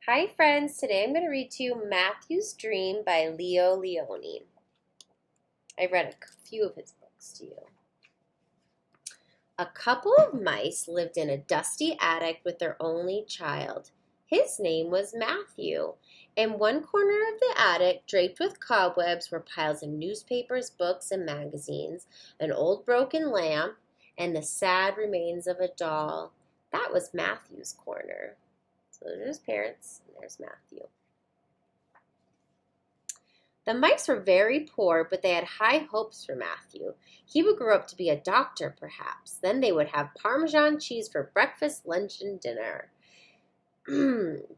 Hi friends, today I'm going to read to you Matthew's Dream by Lionni. I've read a few of his books to you. A couple of mice lived in a dusty attic with their only child. His name was Matthew. In one corner of the attic, draped with cobwebs, were piles of newspapers, books, and magazines, an old broken lamp, and the sad remains of a doll. That was Matthew's corner. So there's his parents, and there's Matthew. The mice were very poor, but they had high hopes for Matthew. He would grow up to be a doctor, perhaps. Then they would have Parmesan cheese for breakfast, lunch, and dinner.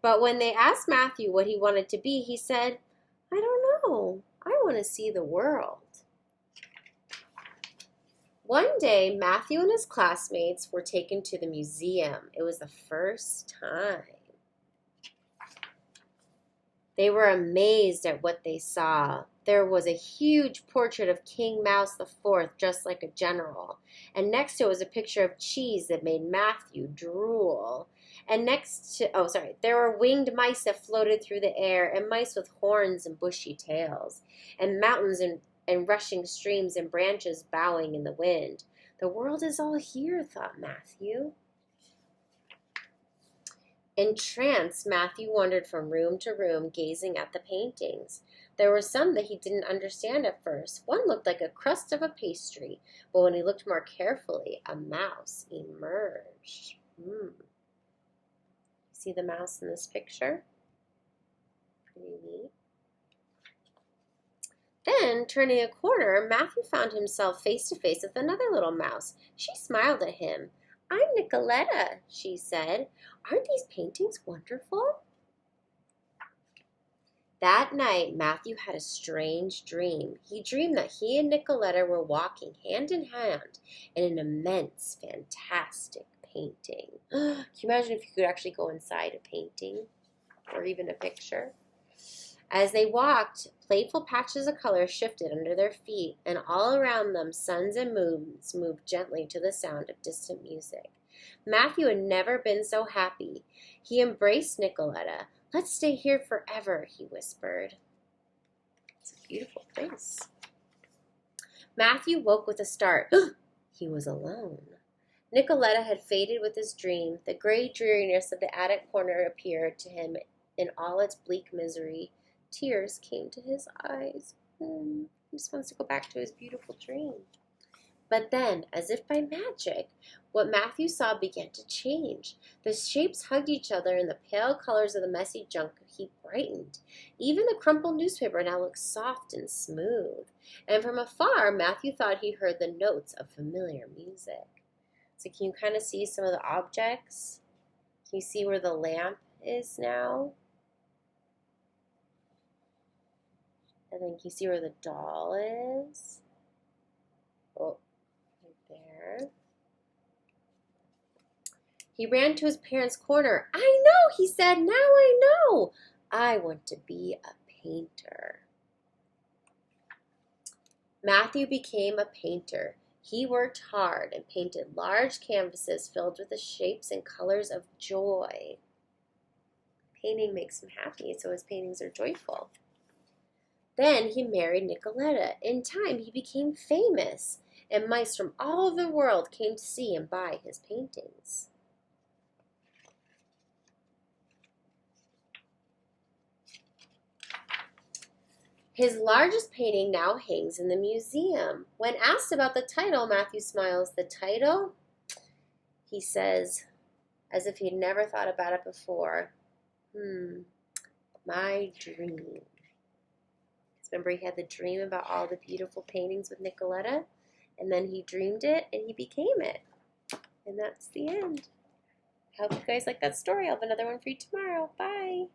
But when they asked Matthew what he wanted to be, he said, I don't know. I want to see the world. One day, Matthew and his classmates were taken to the museum. It was the first time. They were amazed at what they saw. There was a huge portrait of King Mouse the Fourth, dressed like a general. And next to it was a picture of cheese that made Matthew drool. And there were winged mice that floated through the air, and mice with horns and bushy tails, and mountains and rushing streams and branches bowing in the wind. The world is all here, thought Matthew. Entranced, Matthew wandered from room to room, gazing at the paintings. There were some that he didn't understand at first. One looked like a crust of a pastry, but when he looked more carefully, a mouse emerged. See the mouse in this picture? Pretty neat. Then, turning a corner, Matthew found himself face to face with another little mouse. She smiled at him. I'm Nicoletta, she said. Aren't these paintings wonderful? That night, Matthew had a strange dream. He dreamed that he and Nicoletta were walking hand in hand in an immense, fantastic painting. Can you imagine if you could actually go inside a painting or even a picture? As they walked, playful patches of color shifted under their feet, and all around them suns and moons moved gently to the sound of distant music. Matthew had never been so happy. He embraced Nicoletta. Let's stay here forever, he whispered. It's a beautiful place. Matthew woke with a start. He was alone. Nicoletta had faded with his dream. The gray dreariness of the attic corner appeared to him in all its bleak misery. Tears came to his eyes. He just wants to go back to his beautiful dream. But then, as if by magic, what Matthew saw began to change. The shapes hugged each other, and the pale colors of the messy junk heap brightened. Even the crumpled newspaper now looked soft and smooth. And from afar, Matthew thought he heard the notes of familiar music. So can you kind of see some of the objects? Can you see where the lamp is now? And then can you see where the doll is? Oh, right there. He ran to his parents' corner. I know, he said, now I know. I want to be a painter. Matthew became a painter. He worked hard and painted large canvases filled with the shapes and colors of joy. Painting makes him happy, so his paintings are joyful. Then he married Nicoletta. In time, he became famous, and mice from all over the world came to see and buy his paintings. His largest painting now hangs in the museum. When asked about the title, Matthew smiles. The title? He says, as if he'd never thought about it before. My dream. Remember, he had the dream about all the beautiful paintings with Nicoletta, and then he dreamed it, and he became it. And that's the end. I hope you guys like that story. I'll have another one for you tomorrow. Bye.